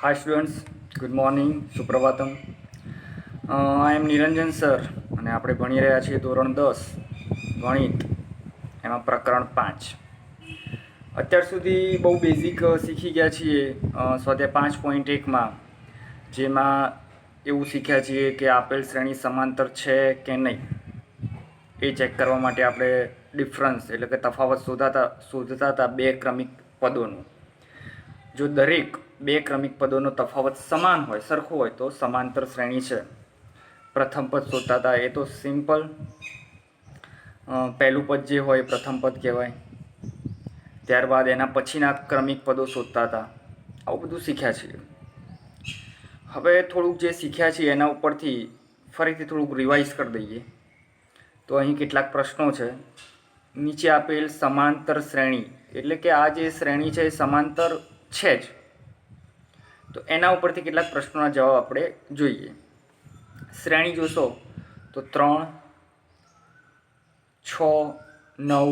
Hi students, good morning, સુપ્રભાતમ. આઈ એમ નિરંજન sir અને આપણે ભણી રહ્યા છીએ ધોરણ 10 ગણિત, એમાં પ્રકરણ 5. અત્યાર સુધી બહુ બેઝિક શીખી ગયા છીએ સ્વાધ્યાય 5.1માં, જેમાં એવું શીખ્યા છીએ કે આપેલ શ્રેણી સમાંતર છે કે નહીં એ ચેક કરવા માટે આપણે ડિફરન્સ એટલે કે તફાવત શોધતા હતા બે ક્રમિક પદોનું. જો દરેક બે ક્રમિક પદોનો તફાવત સમાન હોય, સરખો હોય, તો સમાંતર શ્રેણી છે. પ્રથમ પદ શોધતા હતા, એ તો સિમ્પલ. પહેલું પદ જે હોય પ્રથમ પદ કહેવાય. ત્યારબાદ એના પછીના ક્રમિક પદો શોધતા હતા. આવું બધું શીખ્યા છીએ. હવે થોડુંક જે શીખ્યા છીએ એના ઉપરથી ફરીથી થોડુંક રિવાઇઝ કરી દઈએ. તો અહીં કેટલાક પ્રશ્નો છે. નીચે આપેલ સમાંતર શ્રેણી એટલે કે આ જે શ્રેણી છે એ સમાંતર છે જ, તો એના ઉપરથી કેટલાક પ્રશ્નોના જવાબ આપણે જોઈએ. શ્રેણી જોશો તો 3, 6, 9,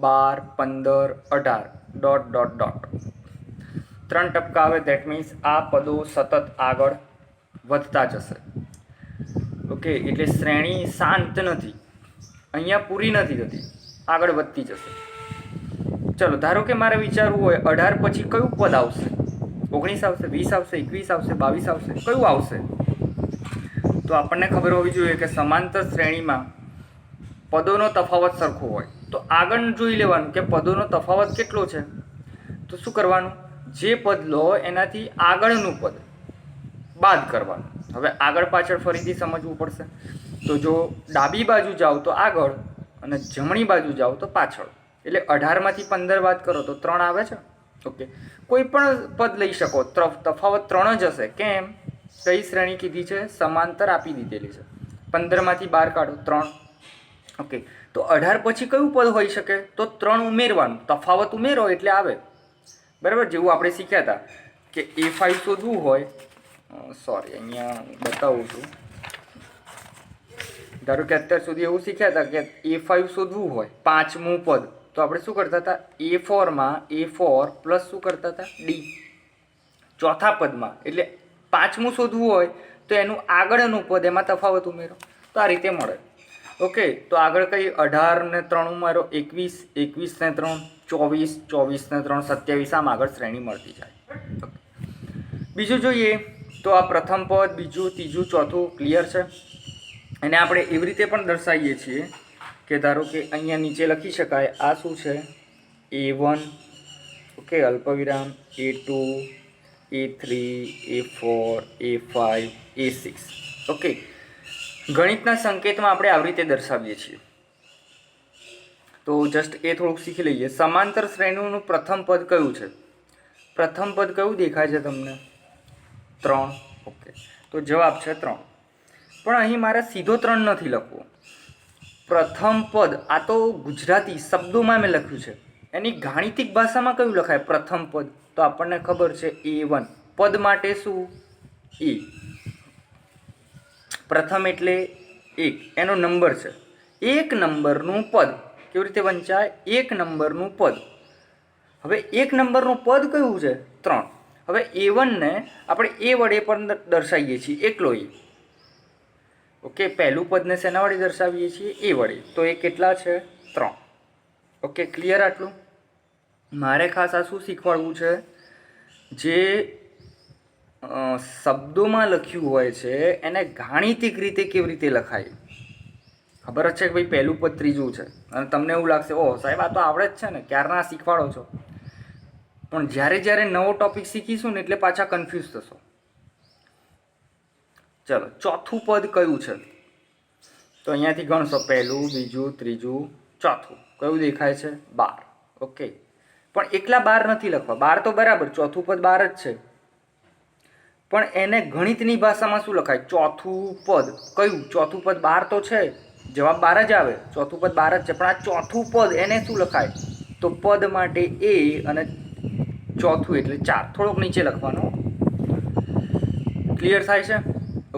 12, 15, 18 ડોટ ડોટ ડોટ 3 ટપકા આવે. દેટ મીન્સ આ પદો સતત આગળ વધતા જશે. ઓકે, એટલે શ્રેણી શાંત નથી, અહીંયા પૂરી નથી થતી, આગળ વધતી જશે. ચલો, ધારો કે મારે વિચારવું હોય 18 પછી કયું પદ આવશે? 19 આવશે, 20 આવશે, 21 આવશે, 22 આવશે, કયું આવશે? તો આપણને ખબર હોવી જોઈએ કે સમાંતર શ્રેણીમાં પદોનો તફાવત સરખો હોય તો આગળ જોઈ લેવાનું કે પદોનો તફાવત કેટલો છે. તો શું કરવાનું? જે પદ લો એનાથી આગળનું પદ બાદ કરવાનું. હવે આગળ પાછળ ફરીથી સમજવું પડશે. તો જો ડાબી બાજુ જાઓ તો આગળ અને જમણી બાજુ જાઓ તો પાછળ. એટલે 18માંથી 15 બાદ કરો તો 3 આવે છે. ઓકે, કોઈ પણ પદ લઈ શકો, તફાવત 3 જ હશે. કેમ? કઈ શ્રેણી કીધી છે? સમાંતર આપી દીધેલી છે. 15માંથી 12 કાઢો, 3. ઓકે, તો 18 પછી કયું પદ હોઈ શકે? તો 3 ઉમેરવાનું, તફાવત ઉમેરો એટલે આવે. બરાબર, જેવું આપણે શીખ્યા હતા કે A5 શોધવું હોય, સોરી અહીંયા બતાવું છું. ધારો કે અત્યાર સુધી એવું શીખ્યા હતા કે A5 શોધવું હોય, પાંચમું પદ, તો આપણે શું કરતા હતા? A4માં A4 પ્લસ શું કરતા હતા? D. ચોથા પદમાં એટલે પાંચમું શોધવું હોય તો એનું આગળનું પદ, એમાં તફાવત ઉમેરો, તો આ રીતે મળે. ઓકે, તો આગળ કઈ 18 ને 3 ઉમેરો, 21, 21 ને 3 24, 24 ને 3 27, આમ આગળ શ્રેણી મળતી જાય. બીજું જોઈએ તો આ પ્રથમ પદ, બીજું, ત્રીજું, ચોથું ક્લિયર છે. એને આપણે એવી રીતે પણ દર્શાવીએ છીએ કે ધારો કે અહીંયા નીચે લખી શકાય, આ શું છે? A1, ઓકે, અલ્પવિરામ, A2, A3, A4, A5, A6. Okay, ગણિતના સંકેતમાં આપણે આવી રીતે દર્શાવીએ છીએ. તો જસ્ટ એ થોડુંક શીખી લઈએ. સમાંતર શ્રેણીનું પ્રથમ પદ કયું છે? પ્રથમ પદ કયું દેખાય છે તમને? 3. ઓકે, તો જવાબ છે 3. પણ અહીં મારે સીધો 3 નથી લખવો. પ્રથમ પદ, આ તો ગુજરાતી શબ્દોમાં મેં લખ્યું છે. એની ગાણિતિક ભાષામાં કયું લખાય પ્રથમ પદ? તો આપણને ખબર છે A1. પદ માટે શું? એ. પ્રથમ એટલે 1, એનો નંબર છે. 1 નંબરનું પદ કેવી રીતે વંચાય? 1 નંબરનું પદ. હવે 1 નંબરનું પદ કયું છે? 3. હવે A1 ને આપણે એ વડે પણ દર્શાવીએ છીએ, એકલો એ. ઓકે, પહેલું પદને શેના વડે દર્શાવીએ છીએ? એ વડે. તો એ કેટલા છે? 3. ઓકે, ક્લિયર આટલું? મારે ખાસ આ શું શીખવાડવું છે? જે શબ્દોમાં લખ્યું હોય છે એને ગાણિતિક રીતે કેવી રીતે લખાય. ખબર જ છે કે ભાઈ પહેલું પદ, ત્રીજું છે, અને તમને એવું લાગશે ઓહ સાહેબ આ તો આવડે જ છે ને, ક્યારના શીખવાડો છો. પણ જ્યારે જ્યારે નવો ટોપિક શીખીશું ને એટલે પાછા કન્ફ્યુઝ થશો. ચલો, ચોથું પદ કયું છે? તો અહીંયાથી ગણશો, પહેલું, બીજું, ત્રીજું, ચોથું. કયું દેખાય છે? 12. ઓકે, પણ એકલા 12 નથી લખવા. 12 તો બરાબર, ચોથું પદ 12 જ છે. પણ એને ગણિતની ભાષામાં શું લખાય? ચોથું પદ કયું? ચોથું પદ 12 તો છે, જવાબ 12 જ આવે. ચોથું પદ 12 જ છે, પણ આ ચોથું પદ એને શું લખાય? તો પદ માટે A અને ચોથું એટલે 4. થોડોક નીચે લખવાનો. ક્લિયર થાય છે?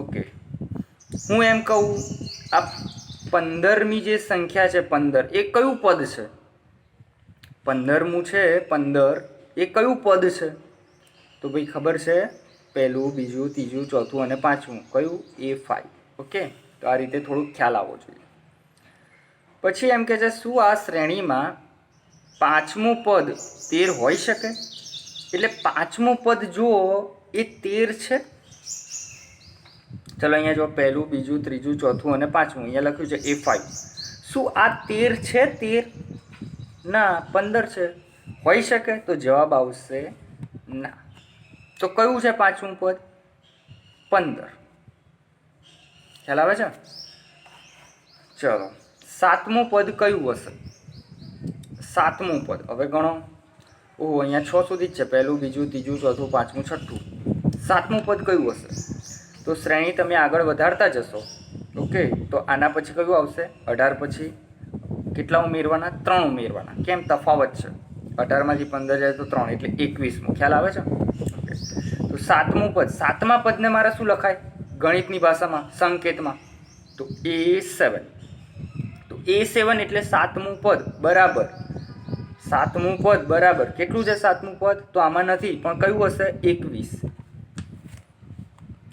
ઓકે, હું એમ કહું આ 15મી જે સંખ્યા છે 15, એ કયું પદ છે? 15મું છે 15, એ કયું પદ છે? તો ભાઈ ખબર છે પહેલું, બીજું, ત્રીજું, ચોથું અને પાંચમું. કયું? A5. ઓકે, તો આ રીતે થોડુંક ખ્યાલ આવવો જોઈએ. પછી એમ કે છે શું આ શ્રેણીમાં પાંચમું પદ 13 હોઈ શકે? એટલે પાંચમું પદ જુઓ એ 13 છે. ચલો અહીંયા જો પહેલું, બીજું, ત્રીજું, ચોથું અને પાંચમું અહીંયા લખ્યું છે A5. શું આ 13 છે? 13 ના, 15 છે. હોઈ શકે? તો જવાબ આવશે ના. તો કયું છે પાંચમું પદ? 15. ખ્યાલ આવે છે? ચલો, સાતમું પદ કયું હશે? સાતમું પદ હવે ગણો. ઓહો, અહીંયા 6 સુધી જ છે. પહેલું, બીજું, ત્રીજું, ચોથું, પાંચમું, છઠ્ઠું. સાતમું પદ કયું હશે? તો શ્રેણી તમે આગળ વધારતા જશો. ઓકે, તો આના પછી કયું આવશે? 18 પછી કેટલા ઉમેરવાના? 3 ઉમેરવાના. કેમ? તફાવત છે. 18માંથી 15 જાય તો 3 એટલે 21મું. ખ્યાલ આવે છે? ઓકે, તો સાતમું પદ. સાતમા પદને મારે શું લખાય ગણિતની ભાષામાં, સંકેતમાં? તો A7. તો A7 એટલે સાતમું પદ બરાબર. સાતમું પદ બરાબર કેટલું છે? સાતમું પદ તો આમાં નથી, પણ કયું હશે? 21.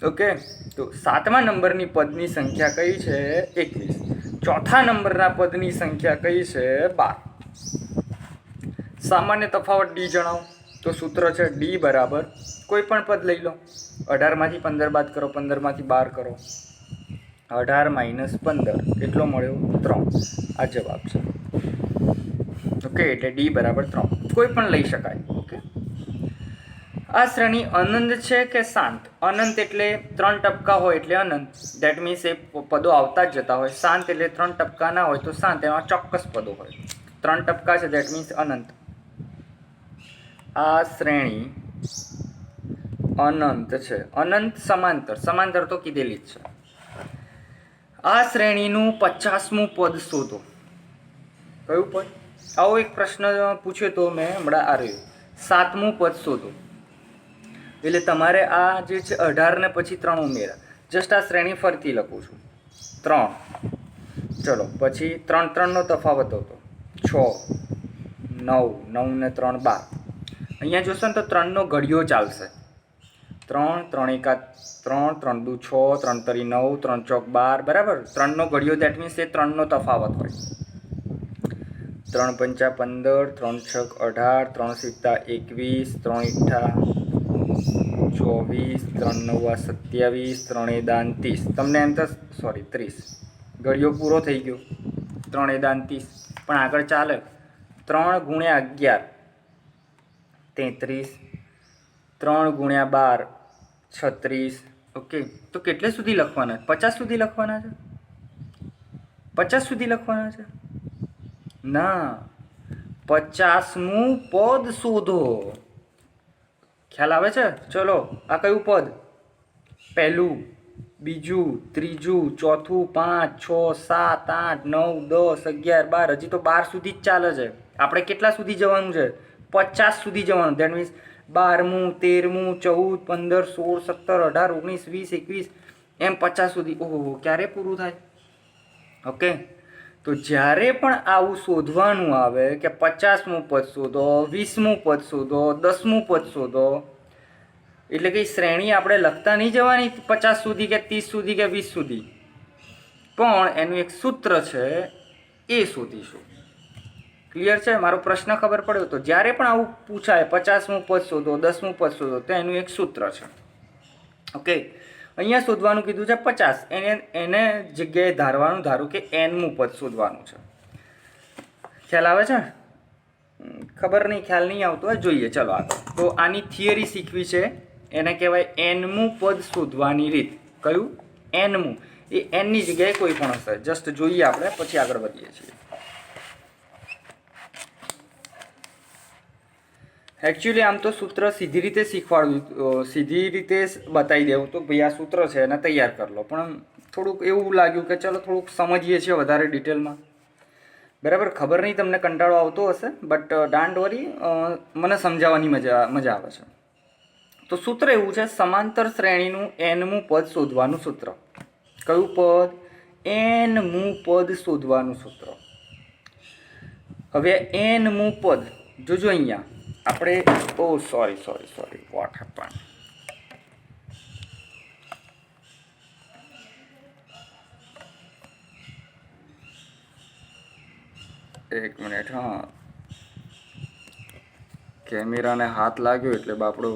ઓકે, તો સાતમા નંબરની પદની સંખ્યા કઈ છે? 21. ચોથા નંબરના પદની સંખ્યા કઈ છે? 12. સામાન્ય તફાવત ડી જણાવો. તો સૂત્ર છે ડી બરાબર કોઈ પણ પદ લઈ લો. 18માંથી 15 બાદ કરો, 15માંથી 12 કરો. 18 - 15 કેટલો મળ્યો? 3. આ જવાબ છે. ઓકે, એટલે ડી બરાબર 3. કોઈ પણ લઈ શકાય. ઓકે, આ શ્રેણી અનંત છે કે શાંત? અનંત એટલે 3 ટપકા હોય એટલે અનંત. દેટ મીન્સ એ પદો આવતા જ જતા હોય. શાંત એટલે 3 ટપકા ના હોય તો શાંત, એમાં ચોક્કસ પદો હોય. 3 ટપકા છે દેટ મીન્સ અનંત. આ શ્રેણી અનંત છે. અનંત સમાંતર, સમાંતર તો કીધેલી જ છે. આ શ્રેણીનું 50મું પદ શોધો. કયું પદ? આવો એક પ્રશ્ન પૂછ્યો તો મેં હમણાં આ રહ્યું. 7મું પદ શોધો. એટલે તમારે આ જે છે 18 ને પછી 3 ઉમેરા. જસ્ટ આ શ્રેણી ફરતી લખું છું. 3. ચલો, પછી 3 3નો તફાવત હતો 6, 9, 9 ને 3 12. અહીંયા જોશો ને તો 3નો ઘડિયો ચાલશે. 3 3 1 3, 3 2 6, 3 3 9, 3 4 12. બરાબર, 3નો ઘડિયો દેટ મીન્સ એ 3નો તફાવત હોય. 3 5 15, 3 6 18, 3 7 21, 3 8 24, 3 9 27, 3 30. તમને એમ તો સોરી 30. ઘડિયો પૂરો થઈ ગયો. 3 30 પણ આગળ ચાલે. 3 × 11 33, 3 × 12 36. ઓકે, તો કેટલે સુધી લખવાના? 50 સુધી લખવાના છે? 50 સુધી લખવાના છે? ના, 50મું પદ શોધો. ખ્યાલ આવે છે? ચલો, આ કયું પદ? પહેલું, બીજું, ત્રીજું, ચોથું, 5, 6, 7, 8, 9, 10, 11, 12. હજી તો 12 સુધી જ ચાલે છે. આપણે કેટલા સુધી જવાનું છે? 50 સુધી જવાનું. દેટ મીન્સ 12મું, 13મું, 14, 15, 16, 17, 18, 19, 20, 21 એમ 50 સુધી. ઓહો, ક્યારે પૂરું થાય? ઓકે, તો જ્યારે પણ આવું શોધવાનું આવે કે 50મું પદ શોધો, 20મું પદ શોધો, 10મું પદ શોધો, એટલે કે શ્રેણી આપણે લખતા નહીં જવાની 50 સુધી કે 30 સુધી કે 20 સુધી, પણ એનું એક સૂત્ર છે એ શોધીશું. ક્લિયર છે? મારો પ્રશ્ન ખબર પડ્યો? તો જ્યારે પણ આવું પૂછાય 50મું પદ શોધો, 10મું પદ શોધો, તો એનું એક સૂત્ર છે. ઓકે, અહીંયા શોધવાનું કીધું છે 50. એને જગ્યાએ ધારું કે nમું પદ શોધવાનું છે. ખ્યાલ આવે છે? ખબર નહીં, ખ્યાલ નહીં આવતો હોય, જોઈએ. ચલો આગળ. તો આની થિયરી શીખવી છે. એને કહેવાય nમું પદ શોધવાની રીત. કયું? nમું. એ nની જગ્યાએ કોઈ પણ હશે. જસ્ટ જોઈએ આપણે, પછી આગળ વધીએ છીએ. એકચ્યુઅલી આમ તો સૂત્ર સીધી રીતે શીખવાડવું, સીધી રીતે બતાવી દેવું તો ભાઈ આ સૂત્ર છે એને તૈયાર કરી લો. પણ થોડુંક એવું લાગ્યું કે ચલો થોડુંક સમજીએ છીએ વધારે ડિટેલમાં. બરાબર, ખબર નહીં તમને કંટાળો આવતો હશે, બટ ડોન્ટ વરી, મને સમજાવવાની મજા આવે છે. તો સૂત્ર એવું છે, સમાંતર શ્રેણીનું nમું પદ શોધવાનું સૂત્ર. કયું પદ? nમું પદ શોધવાનું સૂત્ર. હવે nમું પદ જોજો અહીંયા આપણે, ઓ સોરી વોટ હેપન. એક મિનિટ, હા, કેમેરાને હાથ લાગ્યો એટલે બાપડો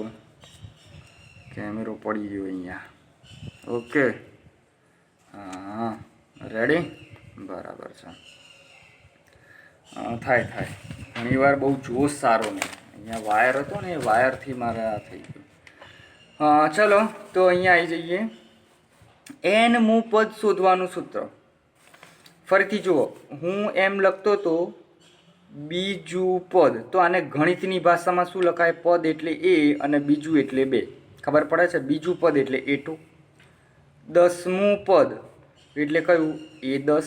કેમેરો પડી ગયો અહીંયા. ઓકે, હા, રેડી, બરાબર છે. થાય ઘણીવાર બહુ જોશ સારો નહીં. અહીંયા વાયર હતો ને, એ વાયરથી મારે આ થઈ ગયું. ચલો તો અહીંયા આવી જઈએ. એન મુ પદ શોધવાનું સૂત્ર. ફરીથી જુઓ, હું એમ લખતો તો બીજું પદ, તો આને ગણિતની ભાષામાં શું લખાય? પદ એટલે એ અને બીજું એટલે 2. ખબર પડે છે? બીજું પદ એટલે A2. 10મું પદ એટલે કયું? A10.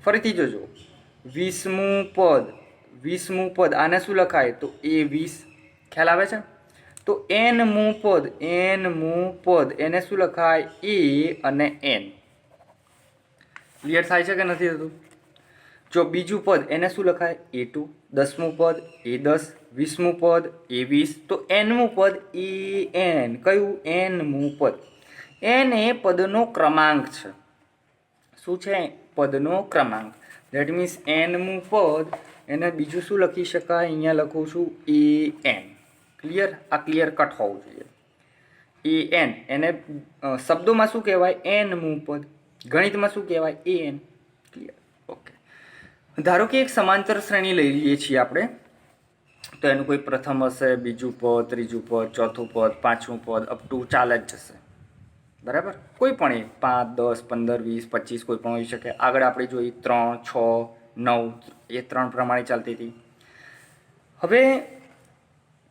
ફરીથી જોજો, 20મું પદ આને શું લખાય? તો A20. ખ્યાલ આવે છે? તો એનમું પદ એને શું લખાય? A અને N. ક્લિયર થાય છે કે નથી થતું? જો બીજું પદ એને શું લખાય? A2. 10મું પદ A10. 20મું પદ A20. તો nમું પદ AN. કયું? nમું પદ. n એ પદનો ક્રમાંક છે. શું છે? પદનો ક્રમાંક. દેટ મીન્સ nમું પદ એને બીજું શું લખી શકાય? અહીંયા લખું છું AN. ક્લિયર? આ ક્લિયર કટ હોવું જોઈએ. AN એને શબ્દોમાં શું કહેવાય? nમું પદ. ગણિતમાં શું કહેવાય? AN. ક્લિયર? ઓકે. ધારો કે એક સમાંતર શ્રેણી લઈ લઈએ છીએ આપણે, તો એનું કોઈ પ્રથમ હશે, બીજું પદ, ત્રીજું પદ, ચોથું પદ, પાંચમું પદ, અપ ટુ ચાલે જ જશે. બરાબર? કોઈ પણ એ 5, 10, 15, 20, 25 કોઈ પણ હોઈ શકે. આગળ આપણે જોઈ 3, 6, 9 એ 3 પ્રમાણે ચાલતી હતી. હવે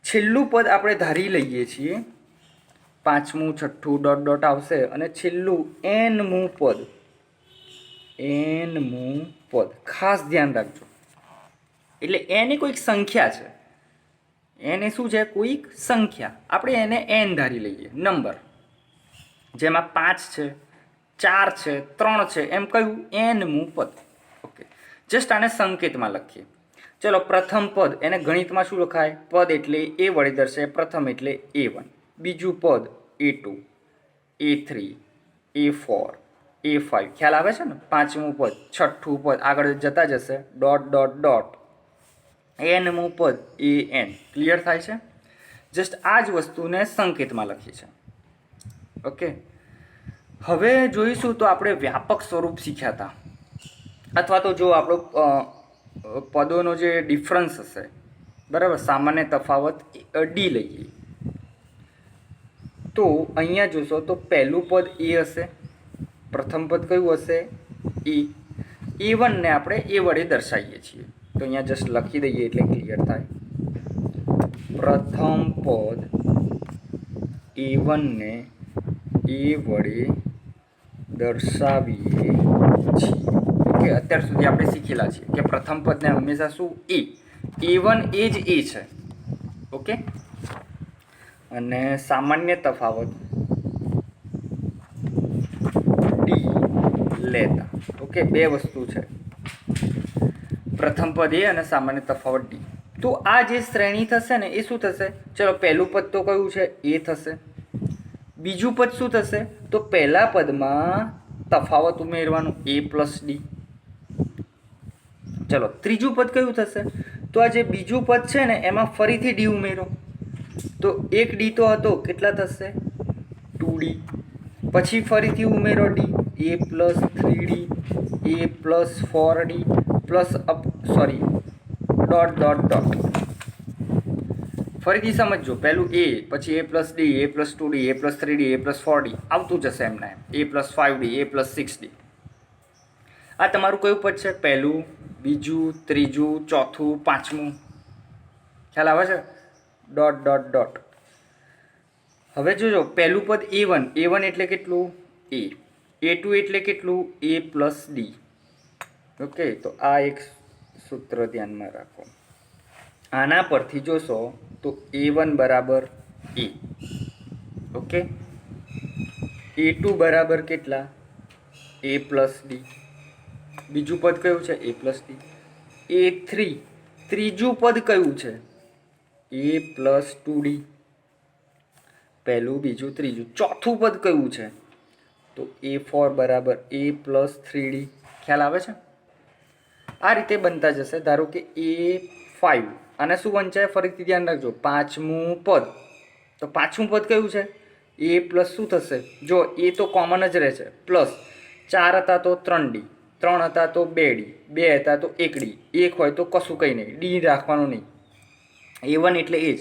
છેલ્લું પદ આપણે ધારી લઈએ છીએ, 5મું, 6ઠું ડોટ ડોટ આવશે અને છેલ્લું nમું પદ. ખાસ ધ્યાન રાખજો. એટલે n એ કોઈક સંખ્યા છે. n એ શું છે? કોઈક સંખ્યા. આપણે એને n ધારી લઈએ, નંબર. જેમાં 5 છે, 4 છે, 3 છે, એમ કયું? nમું પદ. ઓકે, જસ્ટ આને સંકેતમાં લખીએ. ચલો, પ્રથમ પદ એને ગણિતમાં શું લખાય? પદ એટલે A વડે દર્શાય. પ્રથમ એટલે A1. બીજું પદ A2, A3, A4, A5. ખ્યાલ આવે છે ને? પાંચમું પદ, છઠ્ઠું પદ આગળ જતા જશે, ડોટ ડોટ ડોટ. nમું પદ AN. ક્લિયર થાય છે? જસ્ટ આ જ વસ્તુને સંકેતમાં લખી છે. ઓકે, હવે જોઈશું તો આપણે વ્યાપક સ્વરૂપ શીખ્યા હતા, અથવા તો જો આપણો પદોનો જે ડિફરન્સ હશે, બરાબર, સામાન્ય તફાવત D લઈએ, તો અહીંયા જોશો તો પહેલું પદ A હશે, પ્રથમ પદ કયું હશે? E. A1 ને આપણે A વડે દર્શાવીએ છીએ, તો અહીંયા જસ્ટ લખી દઈએ એટલે ક્લિયર થાય. પ્રથમ પદ A1 ને A વડે દર્શાવીએ છીએ. ઓકે, અત્યાર સુધી આપણે શીખેલા છીએ કે પ્રથમ પદને હંમેશા શું? A1 એ જ A છે. ઓકે, અને સામાન્ય તફાવત D લેતા. ઓકે, બે વસ્તુ છે, પ્રથમ પદ A અને સામાન્ય તફાવત D. તો આ જે શ્રેણી થશે ને એ શું થશે? ચલો, પહેલું પદ તો કયું છે? A થશે. બીજું પદ શું થશે? તો પહેલા પદમાં તફાવત ઉમેરવાનું A પ્લસ D. ચલો, ત્રીજું પદ કયું થશે? તો આ જે બીજું પદ છે ને એમાં ફરીથી D ઉમેરો, તો એક D તો હતો, કેટલા થશે? 2D. પછી ફરીથી ઉમેરો D, A plus 3D, A plus 4D plus dot dot dot. ફરીથી સમજો, પહેલું A, પછી A plus D, A plus 2D, A plus 3D, A plus 4D આવતું જશે એમને, A plus 5D, A plus 6D. આ તમારું કયું પદ છે? પહેલું, બીજું, ત્રીજું, ચોથું, પાંચમું. ખ્યાલ આવે છે? Dot dot dot. હવે જોજો, પહેલું પદ A1 એટલે કેટલું? A. A2 એટલે કેટલું? A plus D. ઓકે, તો આ એક સૂત્ર ધ્યાનમાં રાખો. આના પરથી જોશો તો A1 બરાબર A. ઓકે, A2 બરાબર કેટલા? A plus D. બીજું પદ કયું છે? A plus D. A3, ત્રીજું પદ કયું છે? A plus 2D. પહેલું, બીજું, ત્રીજું. ચોથું પદ કયું છે? તો A4 બરાબર A પ્લસ 3D. ખ્યાલ આવે છે? આ રીતે બનતા જશે. ધારો કે A5 અને શું વંચાય ફરીથી ધ્યાન રાખજો, પાંચમું પદ. તો પાંચમું પદ કયું છે? એ પ્લસ શું થશે? જો એ તો કોમન જ રહે છે, પ્લસ 4 હતા તો 3D, 3 હતા તો 2D, 2 હતા તો 1D, 1 હોય તો કશું કંઈ નહીં, ડી રાખવાનું નહીં. A1 એટલે એ જ,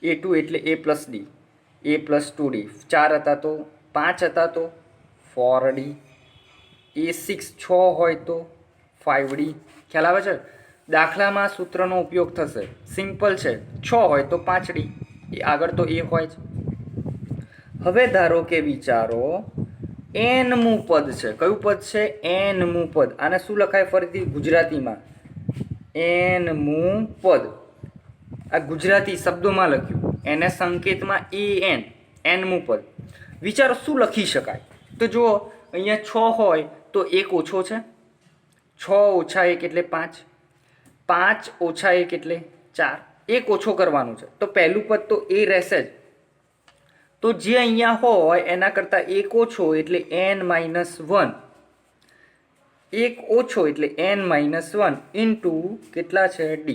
A2 એટલે A plus D, A plus 2D, 4 હતા તો 5 હતા તો 4D, A6 6 હોય તો 5D. ખ્યાલ આવે છે? દાખલામાં સૂત્રનો ઉપયોગ થશે, સિમ્પલ છે. 6 હોય તો 5D, એ આગળ તો એ હોય જ. હવે ધારો કે વિચારો એનમું પદ છે. કયું પદ છે? એનમું પદ. આને શું લખાય ફરીથી ગુજરાતીમાં? એનમું પદ. આ ગુજરાતી શબ્દોમાં લખ્યું, એને સંકેતમાં EN, એનમું પદ. વિચારો શું લખી શકાય? તો જુઓ, અહીંયા 6 હોય તો 1 ઓછો છે, 6 ઓછા 1 એટલે 5, 5 ઓછા 1 એટલે 4, 1 ઓછો કરવાનું છે. તો પહેલું પદ તો એ રહેશે જ. તો જે અહીંયા હોય એના કરતાં 1 ઓછો એટલે n-1, 1 ઓછો એટલે n-1 ઇન્ટુ કેટલા છે? D.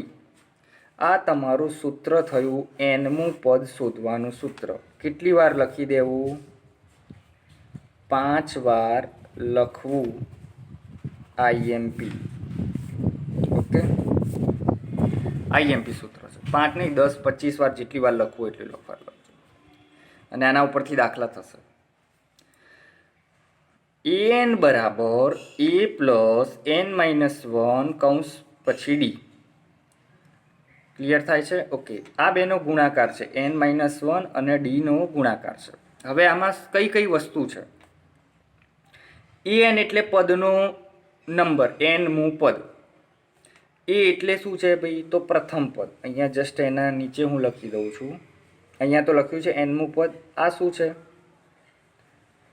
આ તમારું સૂત્ર થયું એનમું પદ શોધવાનું સૂત્ર. કેટલી વાર લખી દેવું? 5 વાર લખવું. IMP. ઓકે, IMP સૂત્ર છે. 5 નહીં, 10 25 વાર જેટલી વાર લખવું એટલી વાર લખજો. અને આના ઉપરથી દાખલા થશે. an બરાબર a પ્લસ n-1 કૌંસ પછી D. ક્લિયર થાય છે? ઓકે, આ બેનો ગુણાકાર છે, n-1 અને D નો ગુણાકાર છે. હવે આમાં કઈ કઈ વસ્તુ છે? an એટલે પદનો નંબર, nમું પદ. એ એટલે શું છે ભાઈ? તો પ્રથમ પદ. અહીંયા જસ્ટ એના નીચે હું લખી દઉં છું. અહીંયા તો લખ્યું છે nમું પદ. આ શું છે?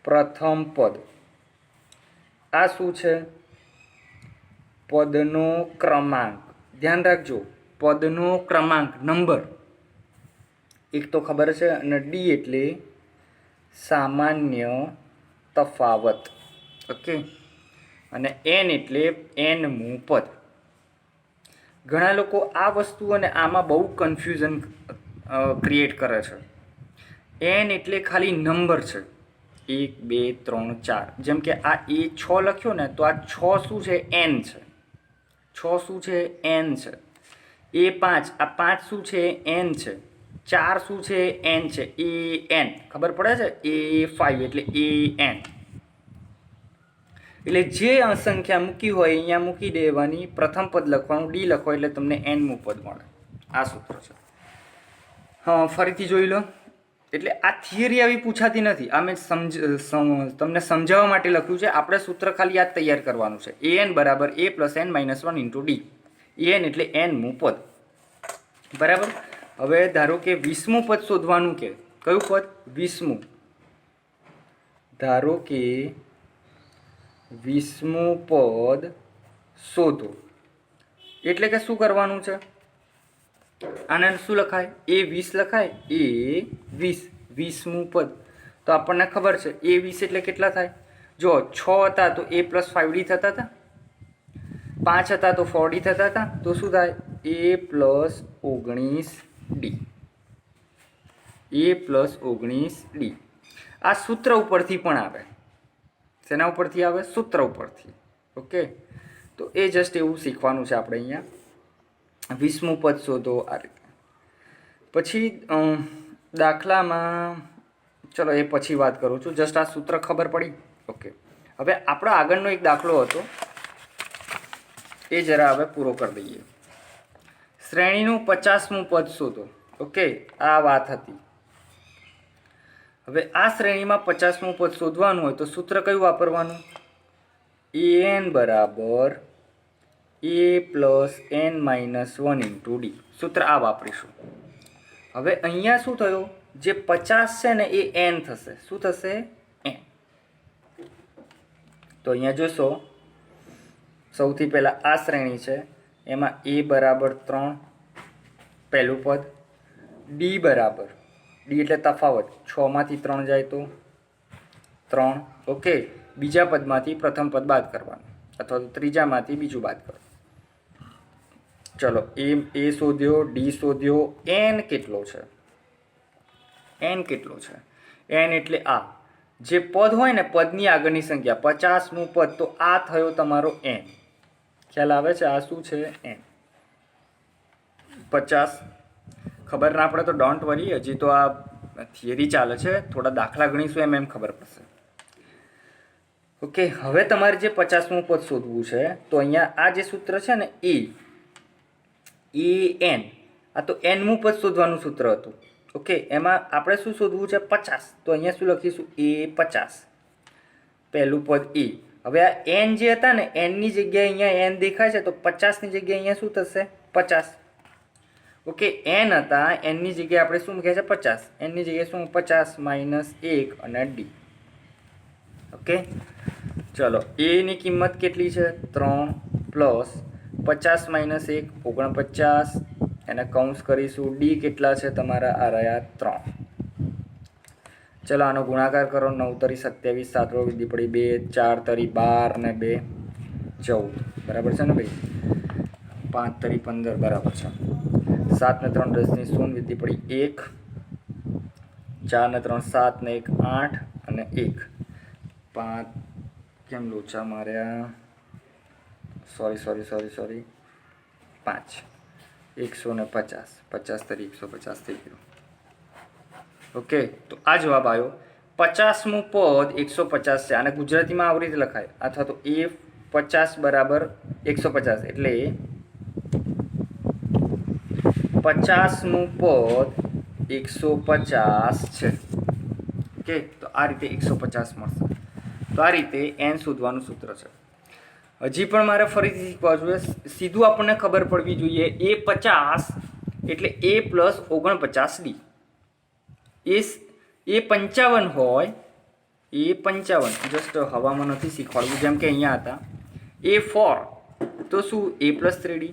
પ્રથમ પદ. આ શું છે? પદનો ક્રમાંક. ધ્યાન રાખજો, પદનો ક્રમાંક, નંબર. એક તો ખબર છે. અને D એટલે સામાન્ય તફાવત. ઓકે, અને n એટલે nમું પદ. ઘણા લોકો આ વસ્તુ અને આમાં બહુ કન્ફ્યુઝન ક્રિએટ કરે છે. n એટલે ખાલી નંબર છે, 1 2 3 4. જેમ કે આ A6 લખ્યો ને, તો આ 6 શું છે? n છે. 6 શું છે? n છે. A5, આ 5 શું છે? n છે. 4 શું છે? n છે. an ખબર પડે છે? A5 એટલે an. એટલે જે સંખ્યા મૂકી હોય અહીંયા મૂકી દેવાની, પ્રથમ પદ લખવાનું, D લખો એટલે તમને nમું પદ મળે. આ સૂત્ર છે. હા, ફરીથી જોઈ લો. એટલે આ થિયરી આવી પૂછાતી નથી. આ મેં તમને સમજાવવા માટે લખ્યું છે. આપણે સૂત્ર ખાલી યાદ તૈયાર કરવાનું છે. an બરાબર a plus n-1 into D. an એટલે nમું પદ. બરાબર. હવે ધારો કે 20મું પદ શોધવાનું. કે કયું પદ? 20મું. ધારો કે 20મું પદ શોધો. એટલે કે શું કરવાનું છે? આને શું લખાય? A20 લખાય. A20, 20મું પદ. તો આપણને ખબર છે A20 એટલે કેટલા થાય? જો 6 હતા તો A પ્લસ 5D થતા હતા, 5 હતા તો 4D થતા હતા. તો શું થાય? A plus 19D. A plus 19D. આ સૂત્ર ઉપરથી પણ આવે. શેના ઉપરથી આવે? સૂત્ર ઉપરથી. ઓકે, તો એ જસ્ટ એવું શીખવાનું છે આપણે અહીંયા. 20મું પદ શોધો આ રીતે. પછી દાખલામાં, ચલો એ પછી વાત કરું છું. જસ્ટ આ સૂત્ર ખબર પડી? ઓકે, હવે આપણો આગળનો એક દાખલો હતો, એ જરા હવે પૂરો કરી દઈએ. શ્રેણીનું 50મું પદ શોધો. ઓકે, આ વાત હતી. હવે આ શ્રેણીમાં 50મું પદ શોધવાનું હોય તો સૂત્ર કયું વાપરવાનું? an બરાબર a plus n-1 into D. સૂત્ર આ વાપરીશું. હવે અહીંયા શું થયું? જે 50 છે ને એ n થશે. શું થશે? n. તો અહીંયા જોશો, સૌથી પહેલાં આ શ્રેણી છે, એમાં a બરાબર 3 પહેલું પદ, D બરાબર, D એટલે તફાવત, 6 માંથી 3 જાય તો 3. ઓકે, બીજા પદમાંથી પ્રથમ પદ બાદ કરવાનું, અથવા તો ત્રીજામાંથી બીજું બાદ કરવાનું. ચલો એ શોધ્યો, ડી શોધ્યો, એન કેટલો છે? એન કેટલો છે? એન એટલે આ જે પદ હોય ને, પદની આગળની સંખ્યા 50મું પદ, તો આ થયો તમારો એન. ખ્યાલ આવે છે? આ શું છે? એન. 50. ખબર ના પડે તો ડોન્ટ વરી, હજી તો આ થિયરી ચાલે છે, થોડા દાખલા ગણીશું એમ ખબર પડશે. ઓકે, હવે તમારે જે 50મું પદ શોધવું છે, તો અહીંયા આ જે સૂત્ર છે ને એ એન, આ તો એનમું પદ શોધવાનું સૂત્ર હતું. ઓકે, એમાં આપણે શું શોધવું છે? 50. તો અહીંયા શું લખીશું? એ 50, પહેલું પદ એ. હવે આ એન જે હતા ને, એનની જગ્યાએ અહીંયા એન દેખાય છે, તો 50ની જગ્યાએ અહીંયા શું થશે? 50. ઓકે, એન હતા, એનની જગ્યાએ આપણે શું મૂક્યા છે? 50. એનની જગ્યાએ શું? 50 માઇનસ 1 અને ડી. ઓકે, ચલો એની કિંમત કેટલી છે? 3 પ્લસ 50 માઇનસ 1 49, એને કૌંસ કરીશું. ડી કેટલા છે તમારા? આ રહ્યા 3. ચલો આનો ગુણાકાર કરો. 9 તરી 27, 7 વિધિ પડી 2, 4 તરી 12 ને 2 14. બરાબર છે ને ભાઈ? 5 તરી 15 બરાબર છે. 7 ને 3 10 ની 0 વિધિ પડી 1, 4 ને 3 7 ને 1 8 અને 1 5. કેમ લોચા માર્યા? સોરી 5. 150, 50 તરી 150 થઈ ગયું. ઓકે, તો આ જવાબ આવ્યો. 50મું પદ 150 છે. આને ગુજરાતીમાં આવી રીતે લખાય, અથવા તો એ 50 બરાબર 150, એટલે 50મું પદ 150 છે. ઓકે, તો આ રીતે 150 મળશે. તો આ રીતે એન શોધવાનું સૂત્ર છે. હજી પણ મારે ફરીથી શીખવા જોઈએ, સીધું આપણને ખબર પડવી જોઈએ. એ 50 એટલે એ પ્લસ 49 ડી. એ 55 હોય, એ 55 જસ્ટ હવામાં નથી શીખવાડવું, જેમ કે અહીંયા હતા. એ 4 તો શું? એ પ્લસ 3D.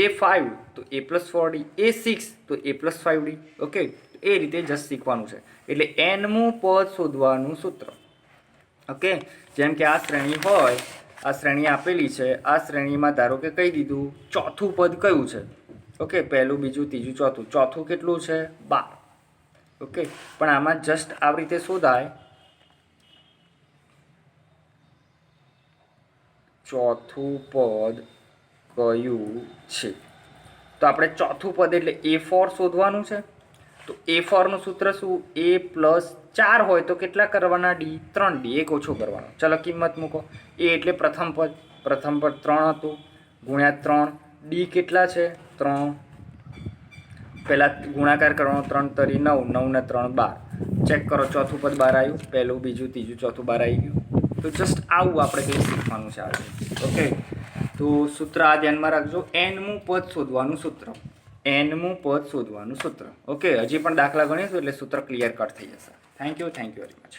એ 5 તો એ પ્લસ 4D. એ 6 તો એ પ્લસ 5D. ઓકે, એ રીતે જસ્ટ શીખવાનું છે. એટલે એનમું પદ શોધવાનું સૂત્ર. ઓકે, જેમ કે આ શ્રેણી હોય, આ શ્રેણી આપેલી છે. આ શ્રેણીમાં ધારો કે કહી દીધું ચોથું પદ કયું છે? ઓકે, પહેલું, બીજું, ત્રીજું, ચોથું. ચોથું કેટલું છે? 12. ઓકે, પણ આમાં જસ્ટ આવી રીતે શોધાય. ચોથું પદ કયું છે? તો આપણે ચોથું પદ એટલે A4 શોધવાનું છે. તો A4નું સૂત્ર શું? A પ્લસ 4 હોય તો કેટલા કરવાના? ડી. 3D. એક ઓછો કરવાનો. ચલો કિંમત મૂકો. એ એટલે પ્રથમ પદ 3 હતું, ગુણ્યા 3. ડી કેટલા છે? 3. પહેલાં ગુણાકાર કરવાનો. 3 તરી 9, 9 ને 3 12. ચેક કરો, ચોથું પદ 12 આવ્યું. પહેલું, બીજું, ત્રીજું, ચોથું 12 આવી ગયું. તો જસ્ટ આવું આપણે કંઈ શીખવાનું છે આજે. ઓકે, તો સૂત્ર આ ધ્યાનમાં રાખજો. એનમું પદ શોધવાનું સૂત્ર. એનમું પદ શોધવાનું સૂત્ર. ઓકે, હજી પણ દાખલા ગણીશું એટલે સૂત્ર ક્લિયર કટ થઈ જશે. Thank you very much.